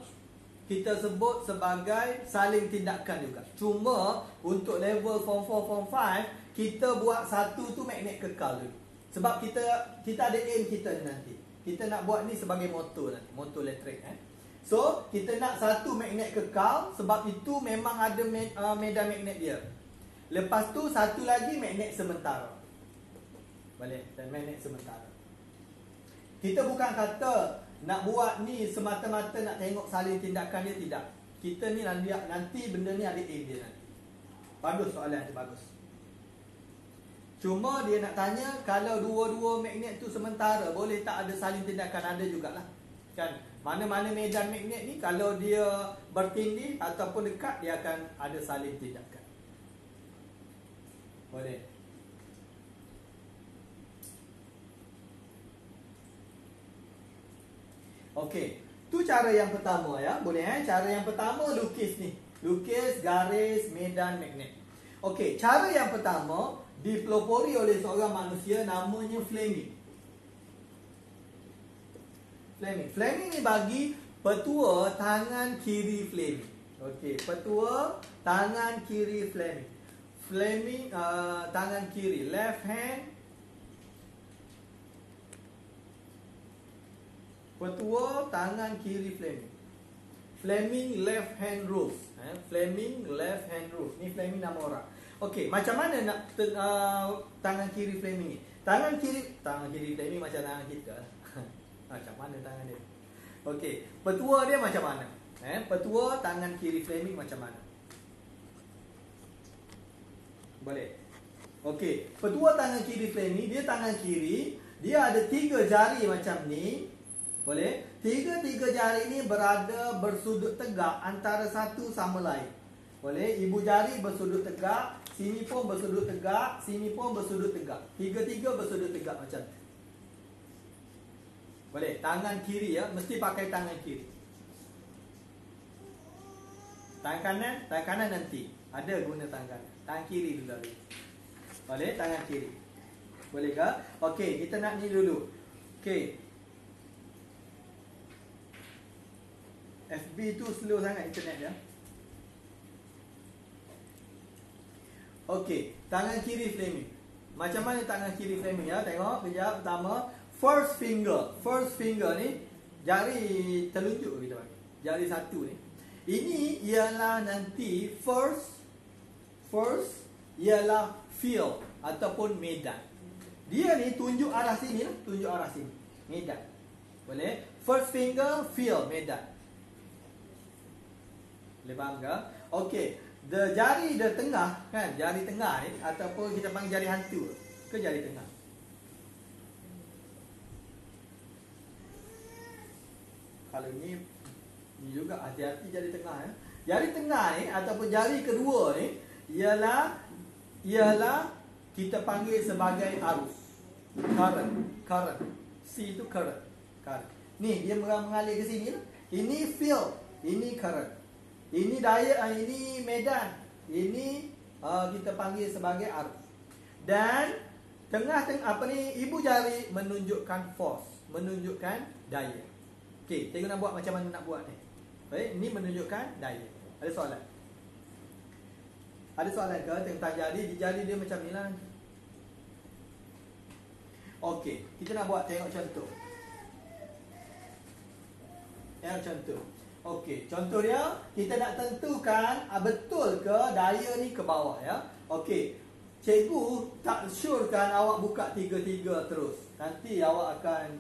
kita sebut sebagai saling tindakan juga. Cuma untuk level form 4, form 5, kita buat satu tu magnet kekal dulu. Sebab kita ada aim kita nanti. Kita nak buat ni sebagai motor nanti, motor elektrik. So, kita nak satu magnet kekal, sebab itu memang ada medan magnet dia. Lepas tu satu lagi magnet sementara. Boleh? Dan magnet sementara. Kita bukan kata nak buat ni semata-mata nak tengok saling tindakan dia, tidak. Kita ni nanti benda ni ada aim dia nanti. Bagus soalan tu, bagus. Cuma dia nak tanya, kalau dua-dua magnet tu sementara, boleh tak ada saling tindakan? Ada jugalah. Kan? Mana-mana medan magnet ni, kalau dia bertindih ataupun dekat, dia akan ada saling tindakan. Boleh. Okey, tu cara yang pertama ya. Boleh Cara yang pertama lukis ni. Lukis garis medan magnet. Okey, cara yang pertama dipelopori oleh seorang manusia namanya Fleming. Fleming ni bagi petua tangan kiri Fleming. Okey, petua tangan kiri Fleming. Tangan kiri, left hand. Petua tangan kiri Fleming left hand rules. Fleming left hand rules. Ni Fleming nama orang. Okey, macam mana nak tangan kiri Fleming ni? Tangan kiri Fleming macam tangan kita. Macam mana tangan dia? Okey, petua dia macam mana? Petua tangan kiri Fleming macam mana? Boleh. Okey, petua tangan kiri Fleming, dia tangan kiri, dia ada 3 jari macam ni. Boleh? Tiga jari ni berada bersudut tegak antara satu sama lain. Boleh? Ibu jari bersudut tegak, sini pun bersudut tegak, sini pun bersudut tegak. Tiga bersudut tegak macam tu. Boleh? Tangan kiri ya, mesti pakai tangan kiri. Tangan kanan nanti. Ada guna tangan kanan. Tangan kiri dulu. Boleh? Tangan kiri. Boleh ke? Okey, kita nak ni dulu. Okey. FB tu slow sangat internet dia. Okey, tangan kiri Fleming. Macam mana tangan kiri framing ya? Tengok kejap. Pertama, first finger. First finger ni jari telunjuk kita panggil. Jari satu ni. Ini ialah nanti first ialah field ataupun medan. Dia ni tunjuk arah sini lah, tunjuk arah sini. Medan. Boleh? First finger field medan. Boleh faham ke? Okey. Jari the tengah kan, jari tengah ni ataupun kita panggil jari hantu ke jari tengah. Kalau ni juga hati-hati jari tengah ya. Jari tengah ni ataupun jari kedua ni ialah kita panggil sebagai arus. Current. C itu current. Ni dia mengalir ke sini lah. Ini field, ini current. Ini daya, ini medan. Ini kita panggil sebagai arus. Dan ibu jari menunjukkan force, menunjukkan daya. Okey, cikgu nak buat macam mana nak buat ni. Baik, ini menunjukkan daya. Ada soalan? Ada soalan ke tentang jari? Di jari dia macam ni lah. Okey, kita nak buat tengok contoh. Tengok contoh. Okey, contoh dia kita nak tentukan betul ke daya ni ke bawah ya. Okey. Cikgu tak syorkan awak buka tiga-tiga terus. Nanti awak akan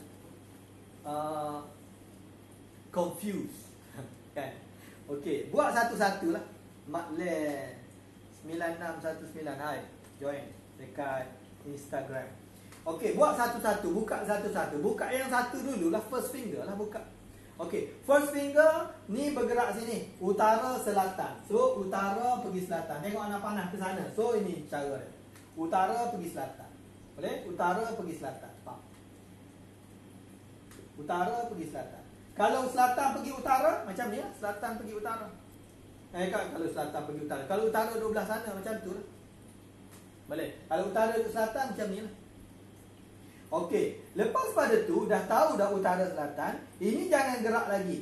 confused. Kan? Okey, buat satu-satulah. Maklen 9619 hai. Join dekat Instagram. Okey, buat satu-satu, buka satu-satu. Buka yang satu dululah, first finger lah buka. Okey, first finger ni bergerak sini, utara selatan. So utara pergi selatan. Tengok anak panah ke sana. So ini cara dia. Utara pergi selatan. Boleh? Utara pergi selatan. Faham? Utara pergi selatan. Kalau selatan pergi utara macam ni lah, selatan pergi utara. Kalau selatan pergi utara. Kalau utara duduk belah sana macam tu lah. Boleh? Kalau utara duduk selatan macam ni lah. Okey, lepas pada tu dah tahu dah utara selatan, ini jangan gerak lagi.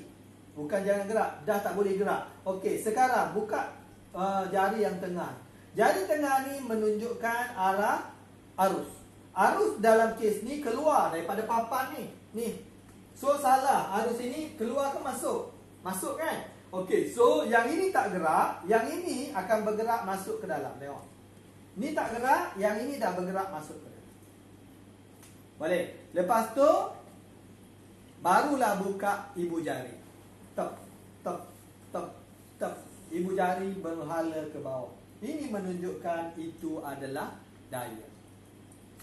Bukan jangan gerak, dah tak boleh gerak. Okey, sekarang buka jari yang tengah. Jari tengah ni menunjukkan arah arus. Arus dalam kes ni keluar daripada papan ni. Ni. So salah, arus ini keluar ke masuk? Masuk kan? Okey, so yang ini tak gerak, yang ini akan bergerak masuk ke dalam. Tengok. Ni tak gerak, yang ini dah bergerak masuk ke dalam. Boleh. Lepas tu barulah buka ibu jari. Tep. Ibu jari berhala ke bawah. Ini menunjukkan itu adalah daya.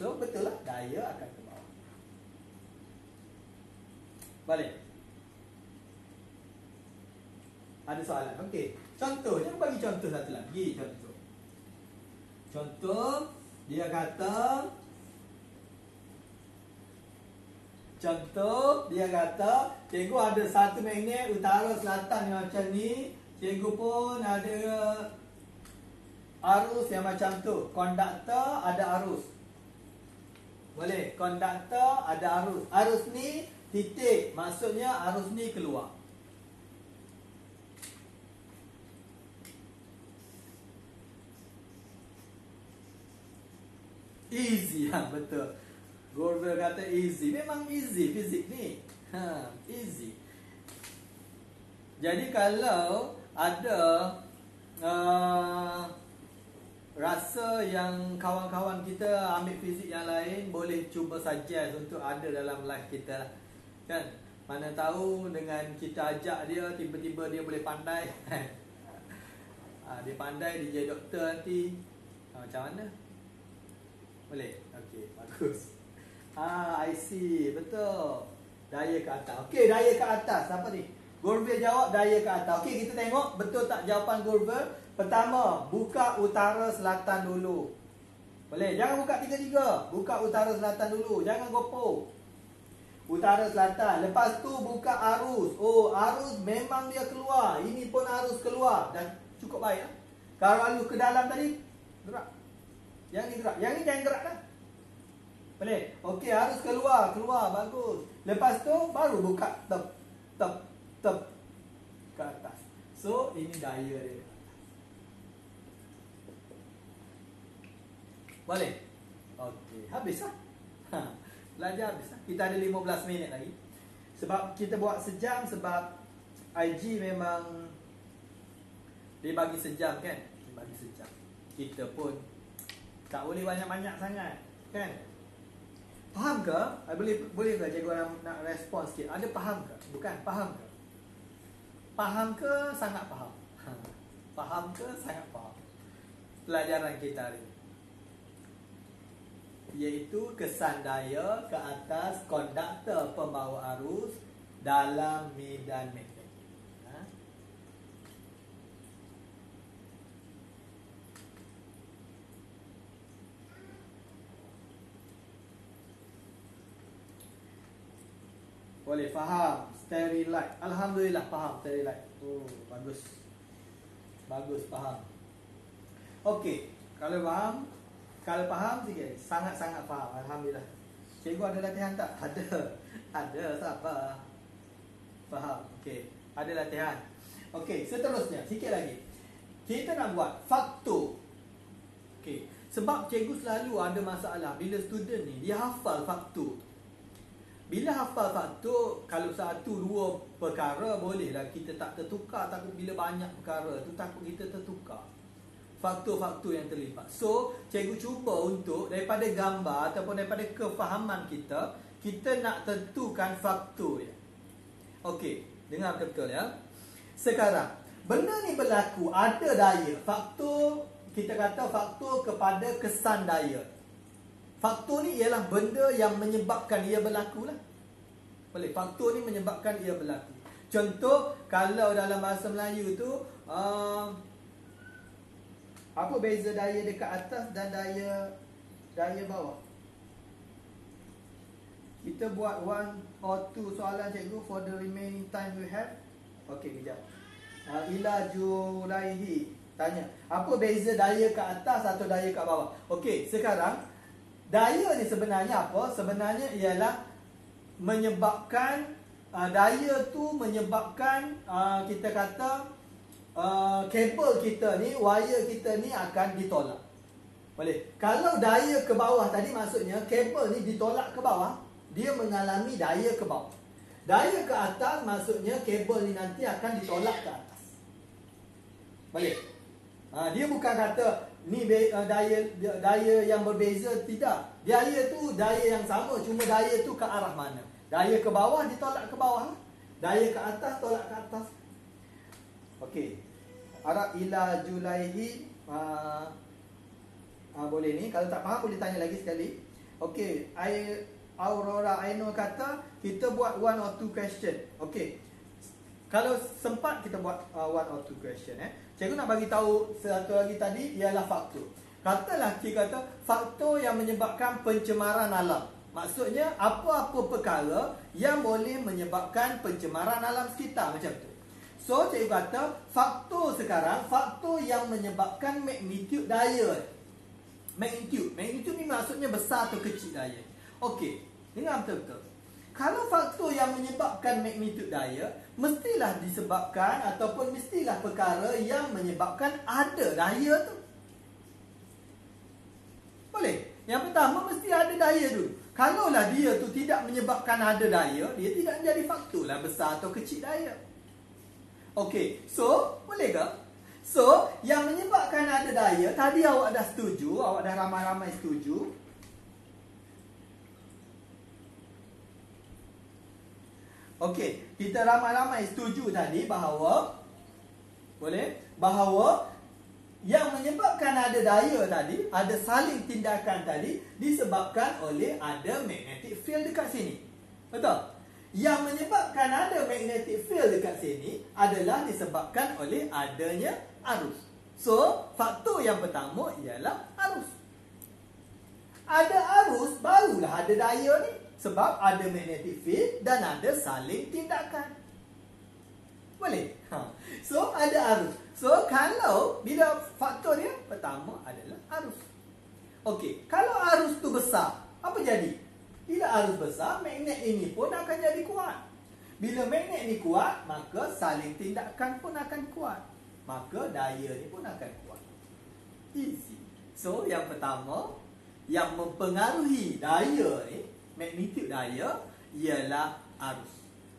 So betul lah, daya akan ke bawah. Boleh. Ada soalan? Okey. Contoh, jangan bagi contoh satu lagi. Contoh dia kata cikgu ada satu magnet utara selatan yang macam ni. Cikgu pun ada arus yang macam tu. Konduktor ada arus. Boleh? Konduktor ada arus. Arus ni titik. Maksudnya arus ni keluar. Easy lah, betul. Goldberg kata easy. Memang easy fizik ni. Easy. Jadi kalau ada rasa yang kawan-kawan kita ambil fizik yang lain, boleh cuba suggest untuk ada dalam live kita lah. Kan? Mana tahu dengan kita ajak dia, tiba-tiba dia boleh pandai. Dia pandai, dia jadi doktor nanti. Macam mana? Boleh? Okey, bagus. I see. Betul. Daya ke atas. Okey, daya ke atas. Apa ni? Goldberg jawab daya ke atas. Okey, kita tengok betul tak jawapan Goldberg. Pertama, buka utara selatan dulu. Boleh? Jangan buka tiga-tiga. Buka utara selatan dulu. Jangan gopoh. Utara selatan. Lepas tu buka arus. Oh, arus memang dia keluar. Ini pun arus keluar. Dan cukup baik. Kalau arus ke dalam tadi, gerak. Yang ni gerak. Yang ni jangan gerak dah. Boleh? Okey, harus keluar. Bagus. Lepas tu baru buka tep ke atas. So, ini daya dia. Boleh? Okey, habis lah. Belajar habis lah. Kita ada 15 minit lagi. Sebab kita buat sejam, sebab IG memang dia bagi sejam kan. Dia bagi sejam. Kita pun tak boleh banyak-banyak sangat kan. Faham ke? Boleh ke cikgu nak respon sikit? Ada faham ke? Bukan, faham ke? Faham ke? Sangat faham. Faham ke? Sangat faham. Pelajaran kita hari ini, iaitu kesan daya ke atas konduktor pembawa arus dalam medan magnet. Boleh faham sterilite. Alhamdulillah faham sterilite. Oh, bagus. Bagus faham. Okey, kalau faham sikit, sangat-sangat faham. Alhamdulillah. Cikgu ada latihan tak? Ada. Ada, sabar. Faham. Okey, ada latihan. Okey, seterusnya sikit lagi. Kita nak buat faktor. Okey, sebab cikgu selalu ada masalah bila student ni dia hafal faktor. Bila hafal faktor, kalau satu dua perkara bolehlah kita tak tertukar. Takut bila banyak perkara tu takut kita tertukar faktor-faktor yang terlibat. So, cikgu cuba untuk daripada gambar ataupun daripada kefahaman kita, kita nak tentukan faktor ya. Okey, dengar betul-betul ya. Sekarang, benda ni berlaku ada daya. Faktor, kita kata faktor kepada kesan daya. Faktor ni ialah benda yang menyebabkan ia berlaku lah. Boleh, faktor ni menyebabkan ia berlaku. Contoh, kalau dalam bahasa Melayu tu apa beza daya dekat atas dan daya bawah? Kita buat 1 or 2 soalan cikgu for the remaining time we have. Okey, kejap. Ila Julaihi tanya, apa beza daya ke atas atau daya ke bawah? Okey, sekarang daya ni sebenarnya apa? Sebenarnya ialah menyebabkan daya tu menyebabkan kita kata kabel kita ni, wire kita ni akan ditolak. Boleh. Kalau daya ke bawah tadi maksudnya kabel ni ditolak ke bawah, dia mengalami daya ke bawah. Daya ke atas maksudnya kabel ni nanti akan ditolak ke atas. Boleh. Dia bukan kata ni daya yang berbeza, tidak. Daya tu daya yang sama, cuma daya tu ke arah mana. Daya ke bawah ditolak ke bawah, daya ke atas tolak ke atas. Okey. Arab ila Julaihi boleh ni. Kalau tak faham boleh tanya lagi sekali. Okey, Aurora Aino kata kita buat 1 or 2 question. Okey. Kalau sempat kita buat 1 or 2 question Cikgu nak bagi tahu satu lagi tadi ialah faktor. Katalah kita kata faktor yang menyebabkan pencemaran alam. Maksudnya apa-apa perkara yang boleh menyebabkan pencemaran alam sekitar macam tu. So cikgu kata faktor sekarang, faktor yang menyebabkan magnitude daya. Magnitude ni maksudnya besar atau kecil daya. Okey, dengar betul-betul. Kalau faktor yang menyebabkan magnitude daya, mestilah disebabkan ataupun mestilah perkara yang menyebabkan ada daya tu. Boleh? Yang pertama mesti ada daya dulu. Kalaulah dia tu tidak menyebabkan ada daya, dia tidak menjadi faktor lah besar atau kecil daya. Okey, so boleh ke? So, yang menyebabkan ada daya, tadi awak dah setuju, awak dah ramai-ramai setuju. Okey, kita ramai-ramai setuju tadi bahawa yang menyebabkan ada daya tadi, ada saling tindakan tadi disebabkan oleh ada magnetic field dekat sini. Betul? Yang menyebabkan ada magnetic field dekat sini adalah disebabkan oleh adanya arus. So, faktor yang pertama ialah arus. Ada arus, barulah ada daya ni. Sebab ada magnetic field dan ada saling tindakan. Boleh? So, ada arus. So, kalau bila faktor dia pertama adalah arus. Okey, kalau arus tu besar, apa jadi? Bila arus besar, magnet ini pun akan jadi kuat. Bila magnet ni kuat, maka saling tindakan pun akan kuat. Maka daya ni pun akan kuat. Easy. So, yang pertama, yang mempengaruhi daya ni, magnitude daya, ialah arus.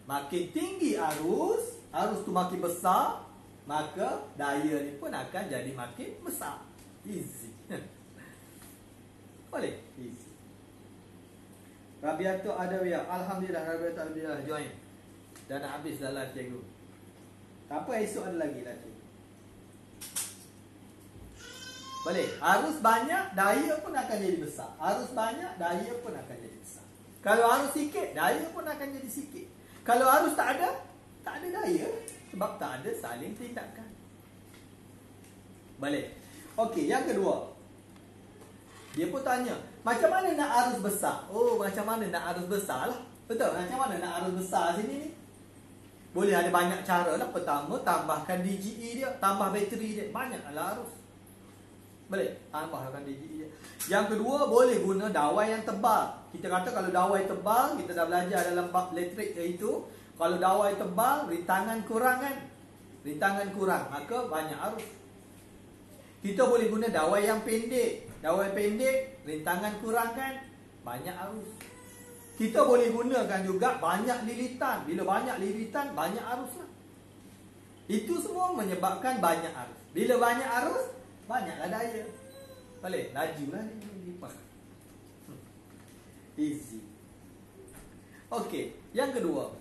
Makin tinggi arus, arus tu makin besar, maka daya ni pun akan jadi makin besar. Easy. Boleh? Easy. Rabiatul Adawiyah. Alhamdulillah, Rabiatul Adawiyah join. Dah nak habis dah live cikgu. Tak apa, esok ada lagi lah cikgu. Boleh? Arus banyak, daya pun akan jadi besar. Arus banyak, daya pun akan jadi besar. Kalau arus sikit, daya pun akan jadi sikit. Kalau arus tak ada daya. Sebab tak ada saling tindakan. Boleh? Okey, yang kedua. Dia pun tanya, macam mana nak arus besar? Oh, macam mana nak arus besar lah. Betul? Macam mana nak arus besar sini ni? Boleh ada banyak cara lah. Pertama, tambahkan DGE dia. Tambah bateri dia. Banyaklah arus. Boleh? Tambahkan DGE dia. Yang kedua, boleh guna dawai yang tebal. Kita kata kalau dawai tebal, kita dah belajar dalam bab elektrik iaitu, kalau dawai tebal, rintangan kurang kan? Rintangan kurang, maka banyak arus. Kita boleh guna dawai yang pendek. Dawai pendek, rintangan kurang kan? Banyak arus. Kita boleh gunakan juga banyak lilitan. Bila banyak lilitan, banyak arus lah. Itu semua menyebabkan banyak arus. Bila banyak arus, banyaklah daya. Boleh? Lajulah ni. Easy. Okey, yang kedua.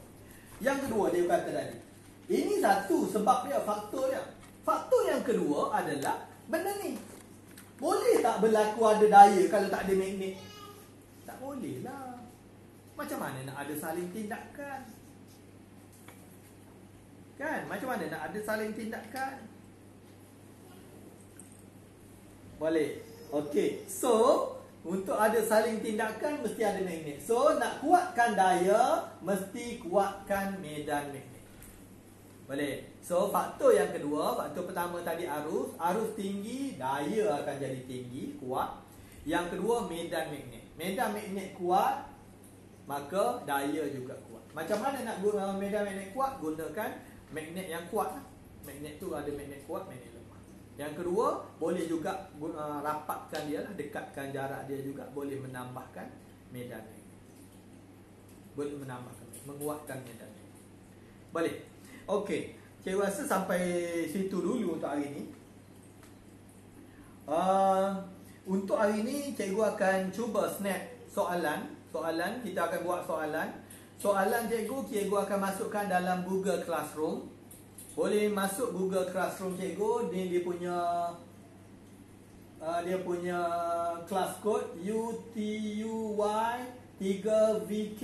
Yang kedua dia kata tadi. Ini satu sebab dia, faktor dia. Faktor yang kedua adalah benda ni. Boleh tak berlaku ada daya kalau tak ada magnet? Tak boleh lah. Macam mana nak ada saling tindakan? Kan? Macam mana nak ada saling tindakan? Boleh. Okey. So, untuk ada saling tindakan mesti ada magnet. So, nak kuatkan daya mesti kuatkan medan magnet. Boleh. So, faktor yang kedua, faktor pertama tadi arus. Arus tinggi, daya akan jadi tinggi, kuat. Yang kedua, medan magnet. Medan magnet kuat, maka daya juga kuat. Macam mana nak guna medan magnet kuat? Gunakan magnet yang kuat. Magnet tu ada magnet kuat, magnet lemah. Yang kedua, boleh juga rapatkan dia lah, dekatkan jarak dia juga, boleh menambahkan medan magnet. Boleh menambahkan, menguatkan medan magnet. Boleh. Okey, cikgu rasa sampai situ dulu untuk hari ni. Untuk hari ni cikgu akan cuba snap soalan. Kita akan buat soalan. Soalan cikgu akan masukkan dalam Google Classroom. Boleh masuk Google Classroom cikgu. Ni dia punya class code UTUY3VK.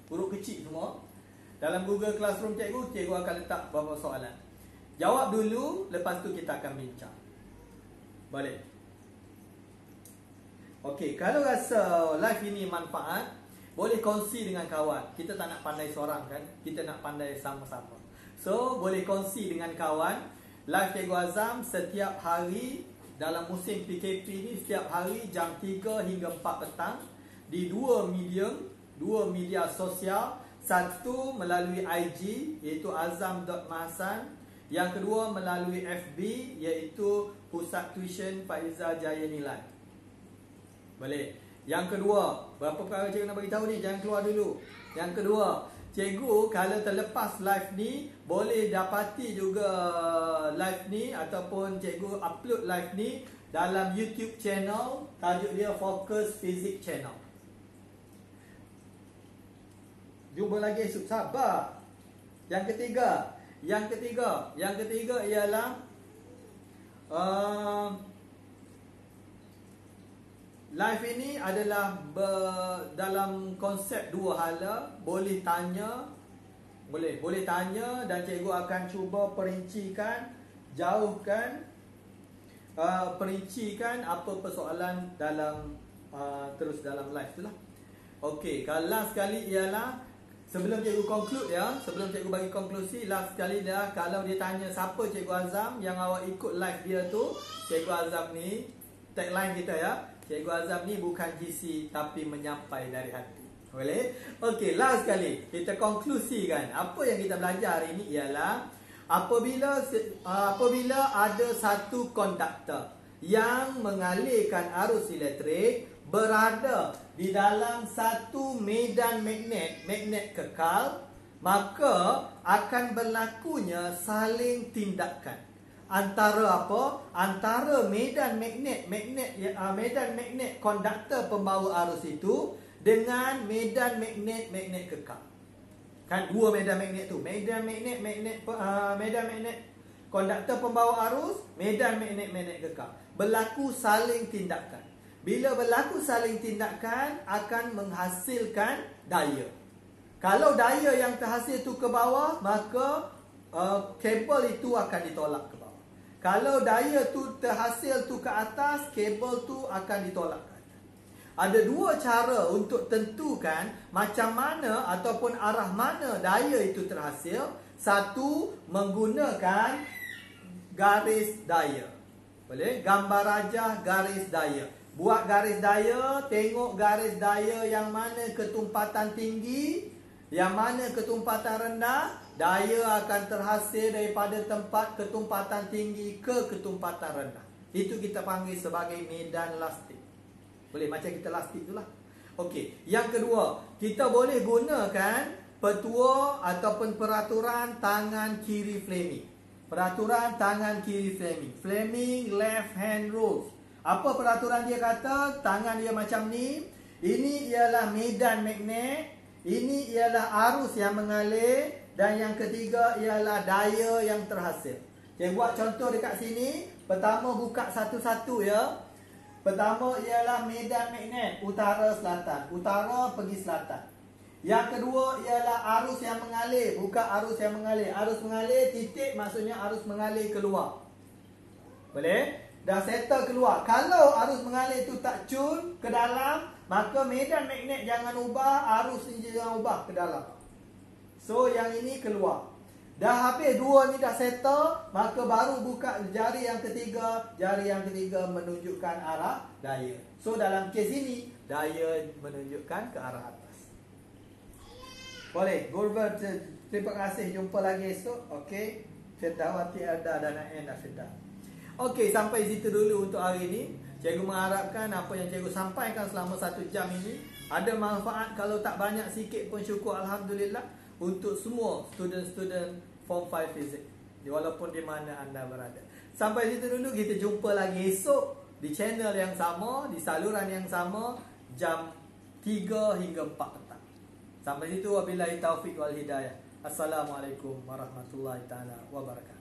Huruf kecil semua. Dalam Google Classroom cikgu akan letak beberapa soalan. Jawab dulu, lepas tu kita akan bincang. Boleh? Okey, kalau rasa live ini manfaat, boleh kongsi dengan kawan. Kita tak nak pandai seorang kan? Kita nak pandai sama-sama. So, boleh kongsi dengan kawan. Live Cikgu Azam setiap hari dalam musim PKP ni, setiap hari jam 3 hingga 4 petang di dua media sosial. Satu melalui IG iaitu azam.mahsan. Yang kedua melalui FB iaitu Pusat Tuition Faiza Jaya Nilai. Boleh. Yang kedua, berapa perkara cikgu nak bagi tahu ni? Jangan keluar dulu. Yang kedua, cikgu kalau terlepas live ni, boleh dapati juga live ni ataupun cikgu upload live ni dalam YouTube channel, tajuk dia Fokus Fizik Channel. Jumpa lagi esok, sabar. Yang ketiga ialah live ini adalah dalam konsep dua hala. Boleh tanya dan cikgu akan cuba perincikan apa persoalan dalam terus dalam live tu lah. Okey, kalau last sekali ialah sebelum cikgu conclude ya, sebelum cikgu bagi konklusi, last sekali dah, kalau dia tanya siapa Cikgu Azam yang awak ikut live dia tu, Cikgu Azam ni, tagline kita ya, Cikgu Azam ni bukan GC tapi menyampai dari hati. Boleh? Okey, last sekali kita konklusikan. Apa yang kita belajar hari ini ialah apabila ada satu konduktor yang mengalirkan arus elektrik, berada di dalam satu medan magnet kekal, maka akan berlakunya saling tindakan. Antara apa? Antara medan magnet konduktor pembawa arus itu dengan medan magnet kekal. Kan dua medan magnet tu. Medan magnet konduktor pembawa arus, medan magnet kekal. Berlaku saling tindakan. Bila berlaku saling tindakan akan menghasilkan daya. Kalau daya yang terhasil tu ke bawah, maka kabel itu akan ditolak ke bawah. Kalau daya tu terhasil tu ke atas, kabel tu akan ditolak ke atas. Ada dua cara untuk tentukan macam mana ataupun arah mana daya itu terhasil. Satu, menggunakan garis daya. Boleh? Gambar rajah garis daya. Buat garis daya, tengok garis daya yang mana ketumpatan tinggi, yang mana ketumpatan rendah, daya akan terhasil daripada tempat ketumpatan tinggi ke ketumpatan rendah. Itu kita panggil sebagai medan lastik. Boleh macam kita lastik itulah. Okey, yang kedua, kita boleh gunakan petua ataupun peraturan tangan kiri Fleming. Peraturan tangan kiri Fleming. Fleming left hand rules. Apa peraturan dia kata? Tangan dia macam ni. Ini ialah medan magnet. Ini ialah arus yang mengalir. Dan yang ketiga ialah daya yang terhasil. Saya buat contoh dekat sini. Pertama buka satu-satu ya. Pertama ialah medan magnet. Utara selatan. Utara pergi selatan. Yang kedua ialah arus yang mengalir. Buka arus yang mengalir. Arus mengalir titik maksudnya arus mengalir keluar. Boleh? Dah settle keluar. Kalau arus mengalir tu tak cun ke dalam, maka medan magnet jangan ubah, arus ni jangan ubah ke dalam. So yang ini keluar. Dah habis dua ni dah settle, maka baru buka jari yang ketiga. Jari yang ketiga menunjukkan arah daya. So dalam kes ini, daya menunjukkan ke arah atas. Boleh. Gulver, terima kasih. Jumpa lagi esok. Okey. Firdawati Erda dan Enda Firda. Okey, sampai situ dulu untuk hari ini. Cikgu mengharapkan apa yang cikgu sampaikan selama 1 jam ini ada manfaat. Kalau tak banyak sikit pun syukur Alhamdulillah. Untuk semua student-student Form 5 Fizik, walaupun di mana anda berada. Sampai situ dulu. Kita jumpa lagi esok di channel yang sama, di saluran yang sama, jam 3 hingga 4 petang. Sampai situ, wabillahi taufiq wal hidayah. Assalamualaikum warahmatullahi taala wabarakatuh.